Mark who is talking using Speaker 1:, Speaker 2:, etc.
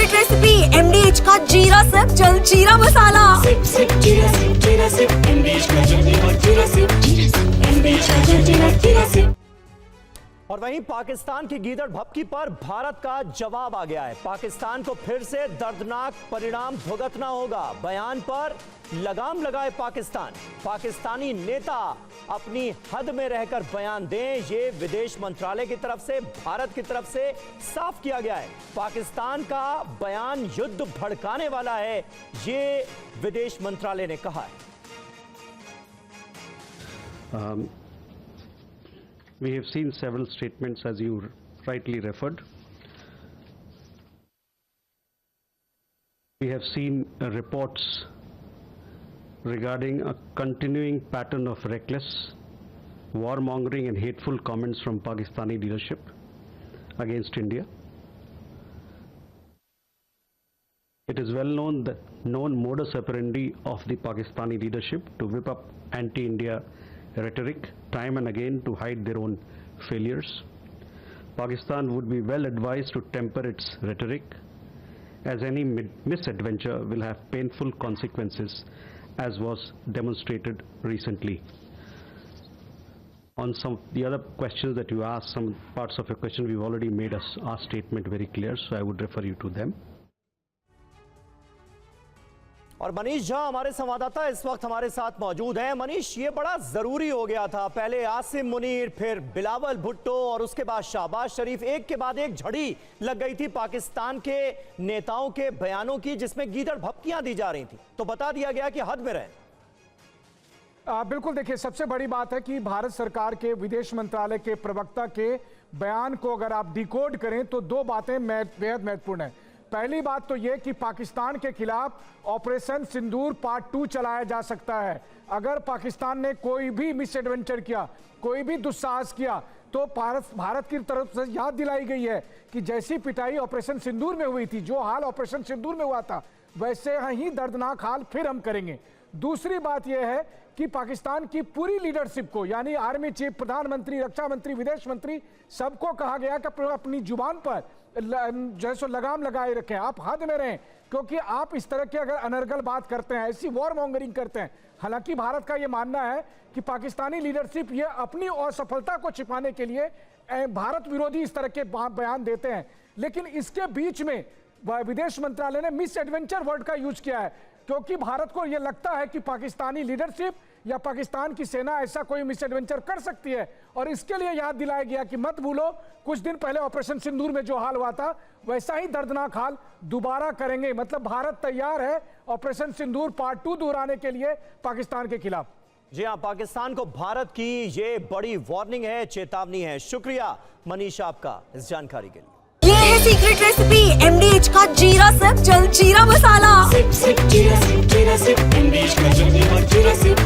Speaker 1: Secret recipe MDH का जीरा SIP जल जीरा मसाला।
Speaker 2: सिप सिप जीरा सिप MDH का जल्दी और जीरा सिप MDH का जल्दी और जीरा सिप।
Speaker 3: और वहीं पाकिस्तान की गीदड़ भपकी पर भारत का जवाब आ गया है। पाकिस्तान को फिर से दर्दनाक परिणाम भुगतना होगा। बयान पर लगाम लगाए पाकिस्तान। पाकिस्तानी नेता अपनी हद में रहकर बयान दें, ये विदेश मंत्रालय की तरफ से, भारत की तरफ से साफ किया गया है। पाकिस्तान का बयान युद्ध भड़काने वाला है, ये विदेश मंत्रालय ने कहा है।
Speaker 4: We have seen several statements, as you rightly referred. We have seen reports regarding a continuing pattern of reckless, warmongering and hateful comments from Pakistani leadership against India. It is well known that known modus operandi of the Pakistani leadership to whip up anti-India rhetoric time and again to hide their own failures. Pakistan would be well advised to temper its rhetoric, as any misadventure will have painful consequences, as was demonstrated recently. On some of the other questions that you asked, some parts of your question we've already made our statement very clear, so I would refer you to them.
Speaker 3: और मनीष झा हमारे संवाददाता इस वक्त हमारे साथ मौजूद हैं। मनीष, ये बड़ा जरूरी हो गया था। पहले आसिम मुनीर, फिर बिलावल भुट्टो और उसके बाद शहबाज शरीफ, एक के बाद एक झड़ी लग गई थी पाकिस्तान के नेताओं के बयानों की, जिसमें गीदड़ भपकियां दी जा रही थी। तो बता दिया गया कि हद में रहें।
Speaker 5: बिल्कुल, देखिए, सबसे बड़ी बात है कि भारत सरकार के विदेश मंत्रालय के प्रवक्ता के बयान को अगर आप डिकोड करें तो दो बातें बेहद महत्वपूर्ण है। पहली बात तो यह कि पाकिस्तान के खिलाफ ऑपरेशन सिंदूर पार्ट 2 चलाया जा सकता है। अगर पाकिस्तान ने कोई भी मिसएडवेंचर किया, कोई भी दुस्साहस किया, तो भारत की तरफ से याद दिलाई गई है कि जैसी पिटाई ऑपरेशन सिंदूर में हुई थी, जो हाल ऑपरेशन सिंदूर में हुआ था, वैसे ही दर्दनाक हाल फिर हम करेंगे। दूसरी बात यह है कि पाकिस्तान की पूरी लीडरशिप को, यानी आर्मी चीफ, प्रधानमंत्री, रक्षा मंत्री, विदेश मंत्री, सबको कहा गया कि अपनी जुबान पर जैसे लगाम लगाए रखें, आप हद में रहें, क्योंकि आप इस तरह की अगर अनर्गल बात करते हैं, ऐसी वॉर मॉन्गरिंग करते हैं। हालांकि भारत का यह मानना है कि पाकिस्तानी लीडरशिप ये अपनी असफलता को छिपाने के लिए भारत विरोधी इस तरह के बयान देते हैं, लेकिन इसके बीच में विदेश मंत्रालय ने मिस एडवेंचर वर्ड का यूज किया है, क्योंकि भारत को यह लगता है कि पाकिस्तानी लीडरशिप या पाकिस्तान की सेना ऐसा कोई मिस एडवेंचर कर सकती है, और इसके लिए याद दिलाया गया कि मत भूलो, कुछ दिन पहले ऑपरेशन सिंदूर में जो हाल हुआ था, वैसा ही दर्दनाक हाल दोबारा करेंगे। मतलब भारत तैयार है ऑपरेशन सिंदूर पार्ट 2 दोहराने के लिए पाकिस्तान के खिलाफ।
Speaker 3: जी हाँ, पाकिस्तान को भारत की ये बड़ी वार्निंग है, चेतावनी है। शुक्रिया मनीष आपका इस जानकारी के लिए।
Speaker 1: ये है सीक्रेट रेसिपी MDH का जीरा सिप जल जीरा मसाला।
Speaker 2: सिप सिप जीरा सिप MDH का जल्दी और जीरा सिप